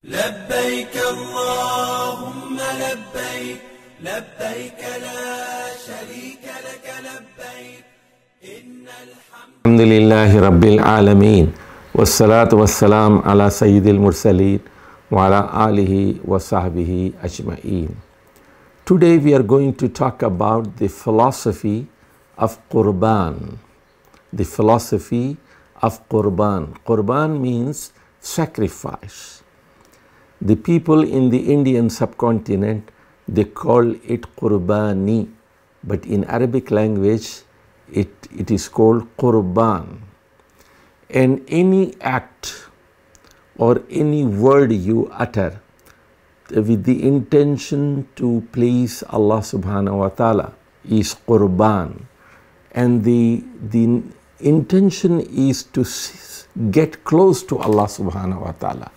لبيك اللهم لبيك لبيك لا شريك لك لبيك إن الحمد لله رب العالمين والصلاة والسلام على سيد المرسلين وعلى آله وصحبه أجمعين. Today we are going to talk about the philosophy of Qurban. The philosophy of Qurban. Qurban means sacrifice. The people in the Indian subcontinent, they call it Qurbani, but in Arabic language it is called Qurban. And any act or any word you utter with the intention to please Allah subhanahu wa ta'ala is Qurban. And the intention is to get close to Allah subhanahu wa ta'ala,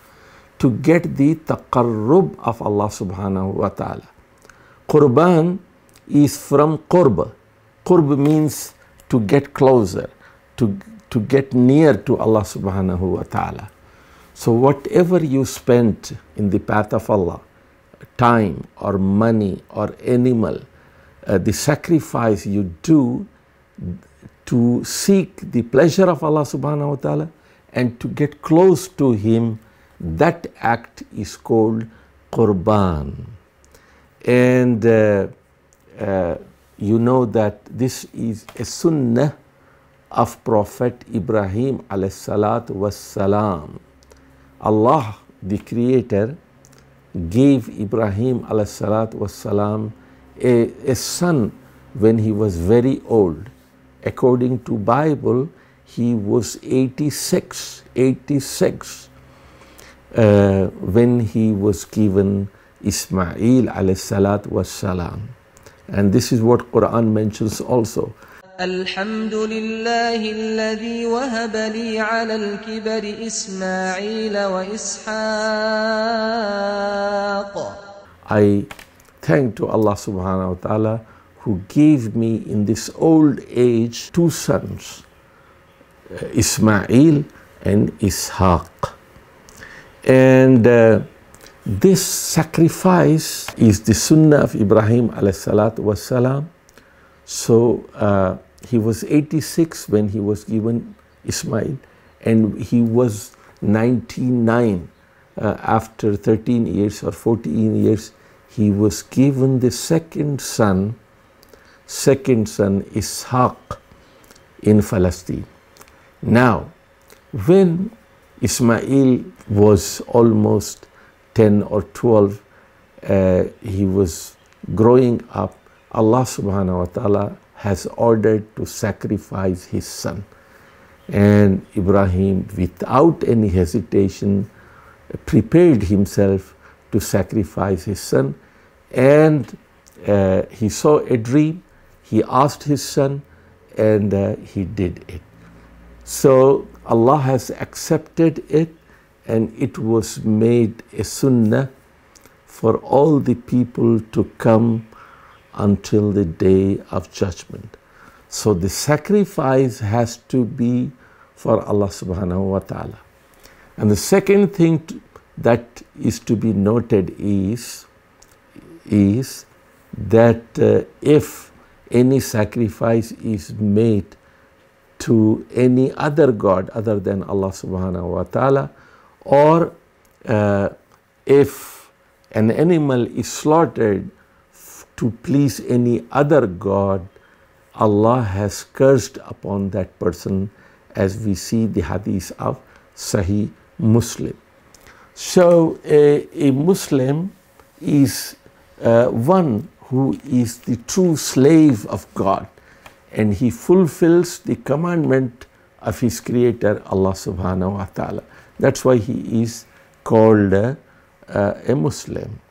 to get the taqarrub of Allah subhanahu wa ta'ala. Qurban is from qurb. Qurb means to get closer, to get near to Allah subhanahu wa ta'ala. So whatever you spend in the path of Allah, time or money or animal, the sacrifice you do to seek the pleasure of Allah subhanahu wa ta'ala and to get close to Him, that act is called Qurban. And you know that this is a sunnah of Prophet Ibrahim alayhi salatu wassalam. Allah, the Creator, gave Ibrahim alayhi salatu wassalam a son when he was very old. According to Bible, he was 86 when he was given Ismail alayhi salatu wassalam. And this is what Quran mentions also. الحمد لله الذي وهب لي على الكبر إسماعيل وإسحاق. I thank to Allah subhanahu wa ta'ala who gave me in this old age two sons, Ismail and Ishaq. And this sacrifice is the sunnah of Ibrahim alayhi salatu wassalam. So he was 86 when he was given Ismail, and he was 99 after 13 years or 14 years. He was given the second son Ishaq in Palestine. Now, when Ismail was almost 10 or 12, he was growing up, Allah subhanahu wa ta'ala has ordered to sacrifice his son. And Ibrahim, without any hesitation, prepared himself to sacrifice his son. And he saw a dream, he asked his son, and he did it. So Allah has accepted it, and it was made a sunnah for all the people to come until the day of judgment. So the sacrifice has to be for Allah subhanahu wa ta'ala. And the second thing that is to be noted is that if any sacrifice is made to any other God other than Allah subhanahu wa ta'ala, or if an animal is slaughtered to please any other God, Allah has cursed upon that person, as we see the hadith of Sahih Muslim. So a Muslim is one who is the true slave of God, and he fulfills the commandment of his Creator, Allah subhanahu wa ta'ala. That's why he is called a Muslim.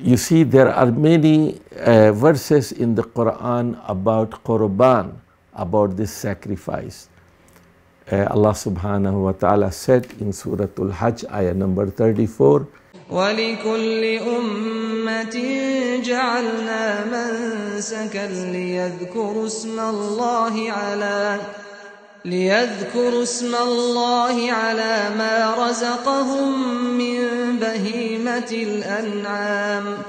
You see, there are many verses in the Quran about Qurban, about this sacrifice. Allah subhanahu wa ta'ala said in Surah Al-Hajj, ayah number 34, وَلِكُلِّ أُمَّةٍ جَعَلْنَا مَنسَكًا لِيَذْكُرُوا اسم الله على ما رزقهم من بهيمة الأنعام.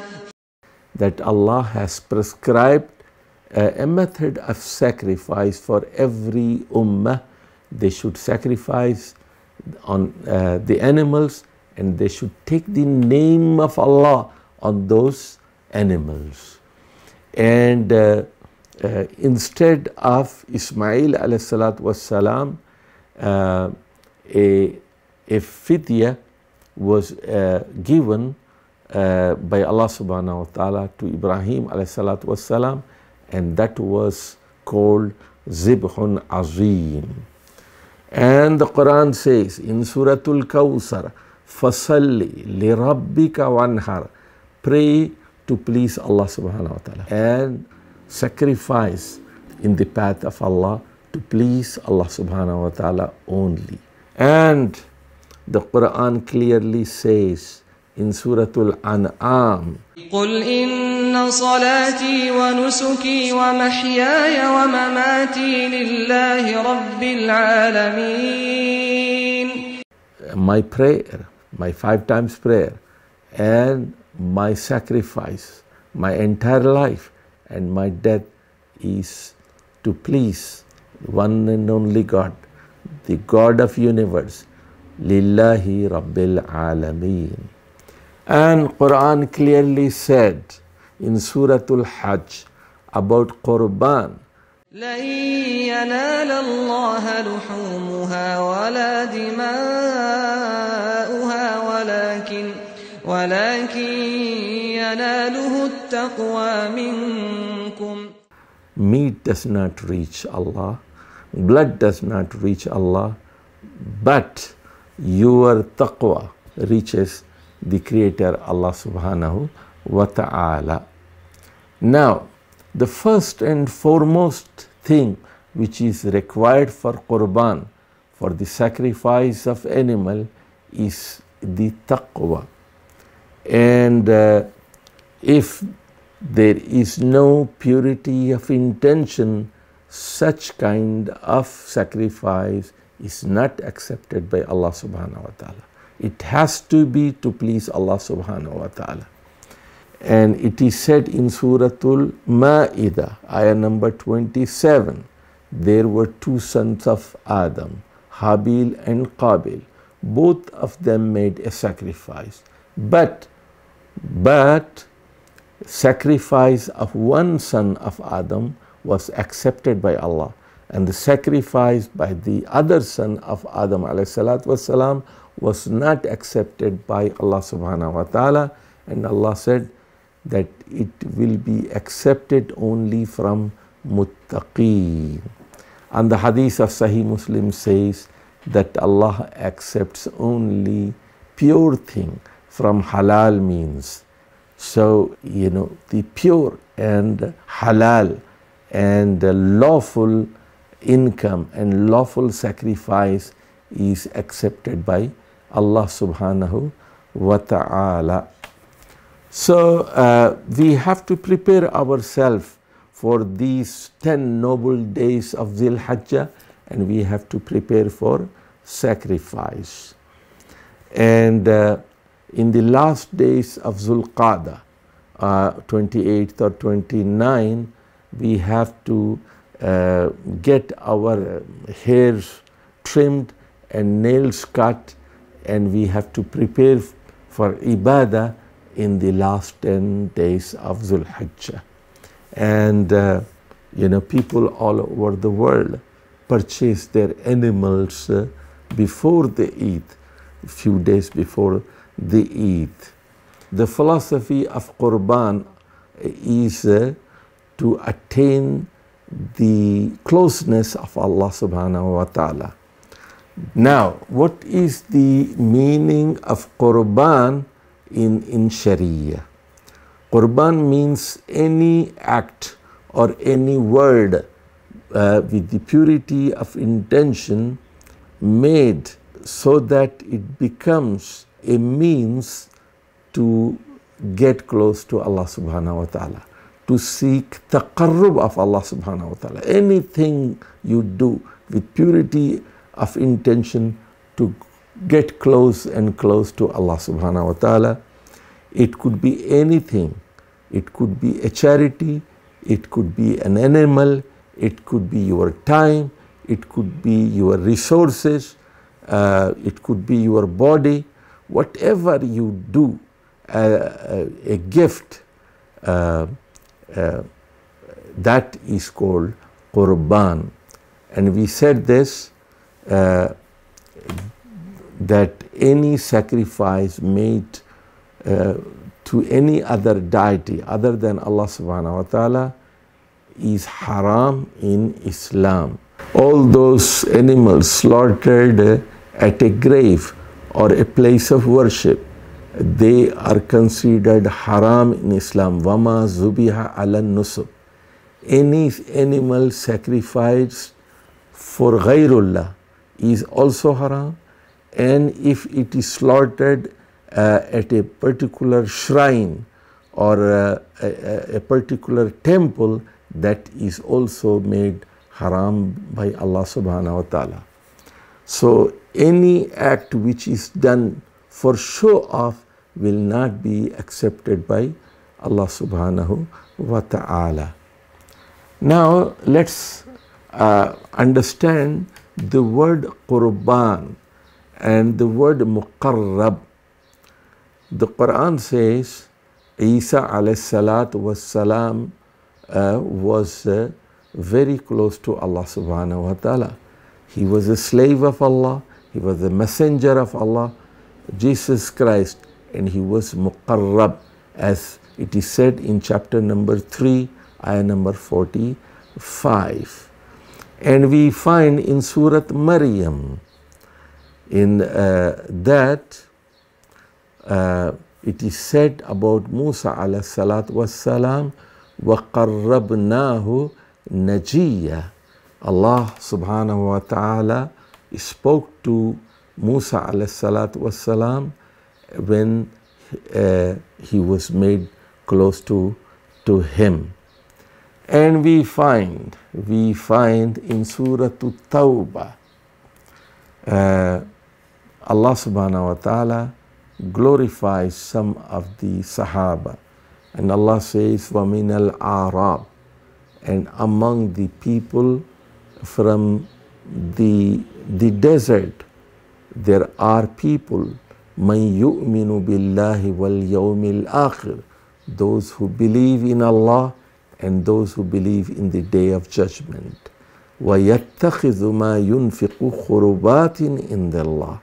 That Allah has prescribed a method of sacrifice for every ummah. They should sacrifice on the animals, and they should take the name of Allah on those animals. And instead of Ismail alayhi salatu wassalam, a fidya was given by Allah subhanahu wa ta'ala to Ibrahim alayhi salatu wassalam, and that was called Zibhun Azim. And the Quran says in Suratul Kawthar, Fasalli li rabbika wanhar, pray to please Allah subhanahu wa ta'ala, and sacrifice in the path of Allah to please Allah subhanahu wa ta'ala only. And the Quran clearly says in Suratul An'am, قل إن صلاتي ونسكي ومحياي ومماتي لله رب العالمين. My prayer, my 5 times prayer, and my sacrifice, my entire life and my death is to please one and only God, the God of universe, Lillahi Rabbil Alameen. And Quran clearly said in Suratul Hajj about Qurban, لن ينال الله لحومها ولا دماؤها ولكن يناله التقوى منكم. Meat does not reach Allah, blood does not reach Allah, but your taqwa reaches the Creator Allah subhanahu wa ta'ala. Now, the first and foremost thing which is required for Qurban, for the sacrifice of animal, is the taqwa. And if there is no purity of intention, such kind of sacrifice is not accepted by Allah subhanahu wa ta'ala. It has to be to please Allah subhanahu wa ta'ala. And it is said in Suratul Ma'idah, ayah number 27, there were 2 sons of Adam, Habil and Qabil. Both of them made a sacrifice. But sacrifice of one son of Adam was accepted by Allah, and the sacrifice by the other son of Adam alayhi salatu wasalam was not accepted by Allah subhanahu wa ta'ala. And Allah said that it will be accepted only from muttaqeen. And the hadith of Sahih Muslim says that Allah accepts only pure thing from halal means. So, the pure and halal and lawful income and lawful sacrifice is accepted by Allah subhanahu wa ta'ala. So, we have to prepare ourselves for these 10 noble days of Dhul Hajjah, and we have to prepare for sacrifice. And in the last days of Dhul Qa'dah, 28th or 29th, we have to get our hairs trimmed and nails cut, and we have to prepare for ibadah in the last 10 days of Dhul Hajjah. And people all over the world purchase their animals before the Eid, a few days before the Eid. The philosophy of Qurban is to attain the closeness of Allah subhanahu wa ta'ala. Now, what is the meaning of Qurban in Sharia? Qurban means any act or any word with the purity of intention made so that it becomes a means to get close to Allah subhanahu wa ta'ala, to seek taqarrub of Allah subhanahu wa ta'ala. Anything you do with purity of intention to get close and close to Allah subhanahu wa ta'ala. It could be anything. It could be a charity, it could be an animal, it could be your time, it could be your resources, it could be your body. Whatever you do, a gift, that is called Qurban. And we said this, that any sacrifice made to any other deity other than Allah subhanahu wa ta'ala is haram in Islam. All those animals slaughtered at a grave or a place of worship, they are considered haram in Islam. Wama zubiha ala nusub. Any animal sacrificed for ghairullah is also haram, and if it is slaughtered at a particular shrine or a particular temple, that is also made haram by Allah subhanahu wa ta'ala. So any act which is done for show off will not be accepted by Allah subhanahu wa ta'ala. Now let's understand the word Qurban and the word Muqarrab. The Quran says Isa alayhi salatu was salam was very close to Allah subhanahu wa ta'ala. He was a slave of Allah, he was a messenger of Allah, Jesus Christ, and he was Muqarrab, as it is said in chapter number 3, ayah number 45. And we find in Surah Maryam, in that it is said about Musa alayhi salatu wassalam, وَقَرَّبْنَاهُ نَجِيًّا. Allah subhanahu wa ta'ala spoke to Musa alayhi salatu wassalam when he was made close to him. And we find in Surah Tawbah, Allah subhanahu wa ta'ala glorifies some of the Sahaba. And Allah says, وَمِنَ الْأَعْرَابِ, and among the people from the desert, there are people, مَنْ يُؤْمِنُ بِاللَّهِ وَالْيَوْمِ الْآخِرِ, those who believe in Allah and those who believe in the Day of Judgment. وَيَتَّخِذُ مَا يُنْفِقُ خُرُبَاتٍ عِنْدَ اللَّهِ,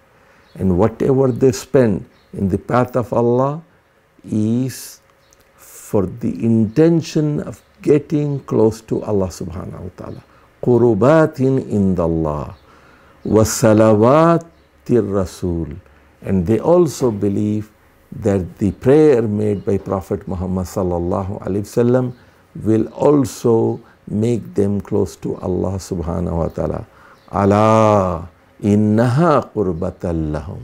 and whatever they spend in the path of Allah is for the intention of getting close to Allah subhanahu wa ta'ala. Qurubatin indallah wa salawatir rasul. And they also believe that the prayer made by Prophet Muhammad sallallahu alaihi wasallam will also make them close to Allah subhanahu wa ta'ala. Ala innaha qurbatan lahum.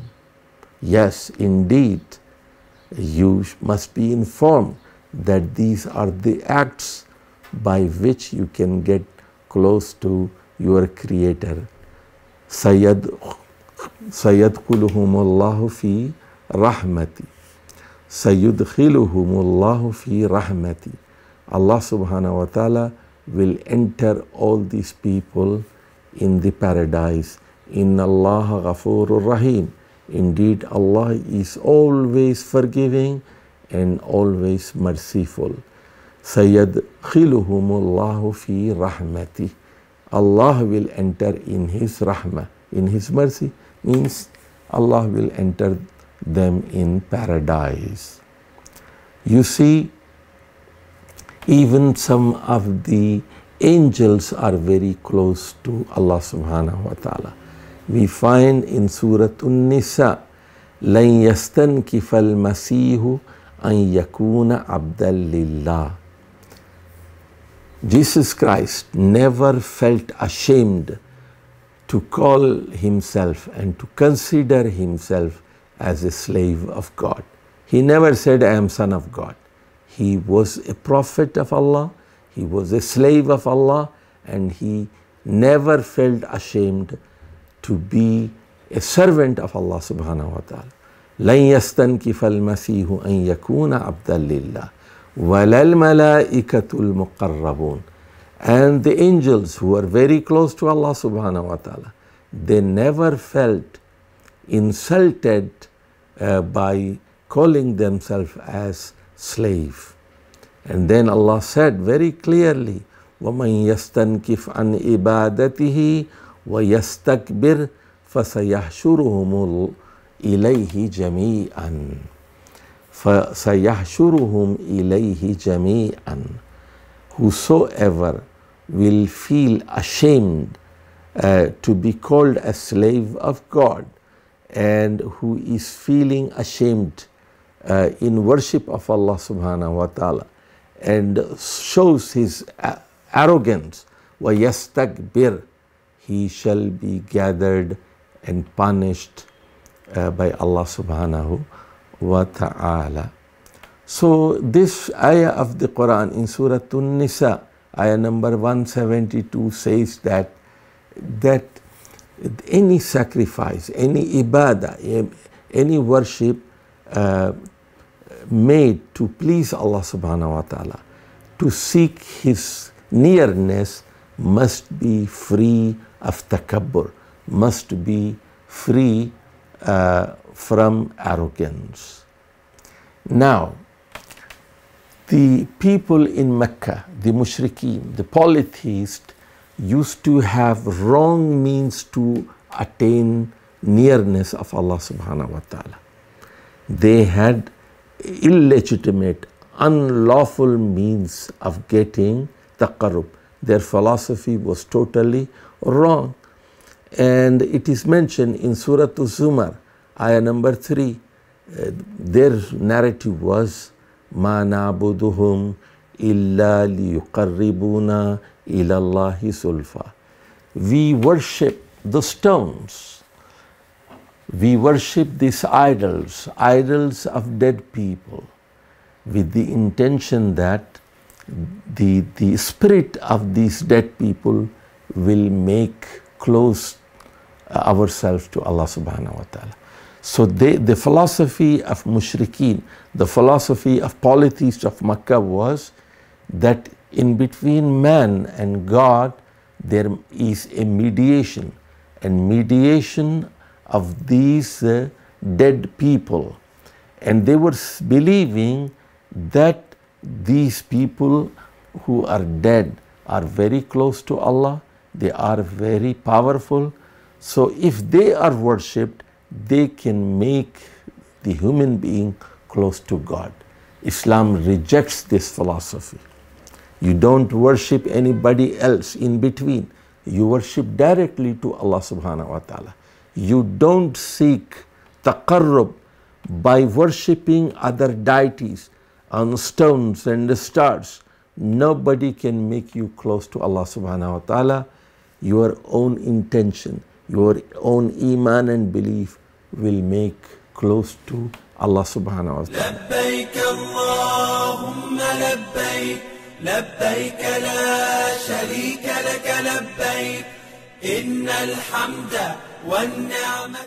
Yes, indeed, you must be informed that these are the acts by which you can get close to your Creator. Sayadkhuluhumullahu fi rahmati. Sayudkhiluhumullahu fi rahmati. Allah subhanahu wa ta'ala will enter all these people in the paradise. Inna Allah ghafurur rahim. Indeed, Allah is always forgiving and always merciful. Sayadkhiluhumullahu fi rahmati. Allah will enter in His rahmah, in His mercy, means Allah will enter them in paradise. You see, even some of the angels are very close to Allah subhanahu wa ta'ala. We find in Surah An-Nisa, لَن يَسْتَنْكِفَ الْمَسِيحُ أَن يَكُونَ عَبْدًا لِلَّهِ. Jesus Christ never felt ashamed to call Himself and to consider Himself as a slave of God. He never said, I am son of God. He was a prophet of Allah, he was a slave of Allah, and he never felt ashamed to be a servant of Allah subhanahu wa ta'ala. لن يستنكف المسيح أن يكون عبدا لله ولا الملائكة المقربون. And the angels who are very close to Allah subhanahu wa ta'ala, they never felt insulted by calling themselves as slave. And then Allah said very clearly, وَمَنْ يَسْتَنْكِفْ عَنْ إِبَادَتِهِ وَيَسْتَكْبِرْ فَسَيَحْشُرُهُمُ إِلَيْهِ جَمِيعًا. فَسَيَحْشُرُهُمْ إِلَيْهِ جَمِيعًا. Whosoever will feel ashamed to be called a slave of God, and who is feeling ashamed in worship of Allah subhanahu wa ta'ala, and shows his arrogance, وَيَسْتَكْبِرْ, he shall be gathered and punished by Allah subhanahu wa ta'ala. So this ayah of the Quran in Surah An-Nisa, ayah number 172 says that any sacrifice, any ibadah, any worship made to please Allah subhanahu wa ta'ala, to seek His nearness, must be free of takabbur, must be free from arrogance. Now, the people in Mecca, the mushrikeen, the polytheists, used to have wrong means to attain nearness of Allah subhanahu wa ta'ala. They had illegitimate, unlawful means of getting taqarrub. Their philosophy was totally wrong. And it is mentioned in Surah Az-Zumar, ayah number 3. Their narrative was, مَا نَعْبُدُهُمْ إِلَّا لِيُقَرِّبُونَا إِلَى اللَّهِ سُلْفَى. We worship the stones. We worship these idols, idols of dead people, with the intention that the spirit of these dead people will make close ourselves to Allah subhanahu wa ta'ala. So the philosophy of mushrikeen, the philosophy of polytheists of Makkah was that in between man and God there is a mediation, and mediation of these dead people. And they were believing that these people who are dead are very close to Allah, they are very powerful. So if they are worshipped, they can make the human being close to God. Islam rejects this philosophy. You don't worship anybody else in between. You worship directly to Allah subhanahu wa ta'ala. You don't seek taqarrub by worshipping other deities on stones and the stars. Nobody can make you close to Allah subhanahu wa ta'ala. Your own intention, your own iman and belief will make close to Allah subhanahu wa ta'ala. لبيك اللهم لبيك لبيك لا شريك لك لبيك إن الحمد والنعمة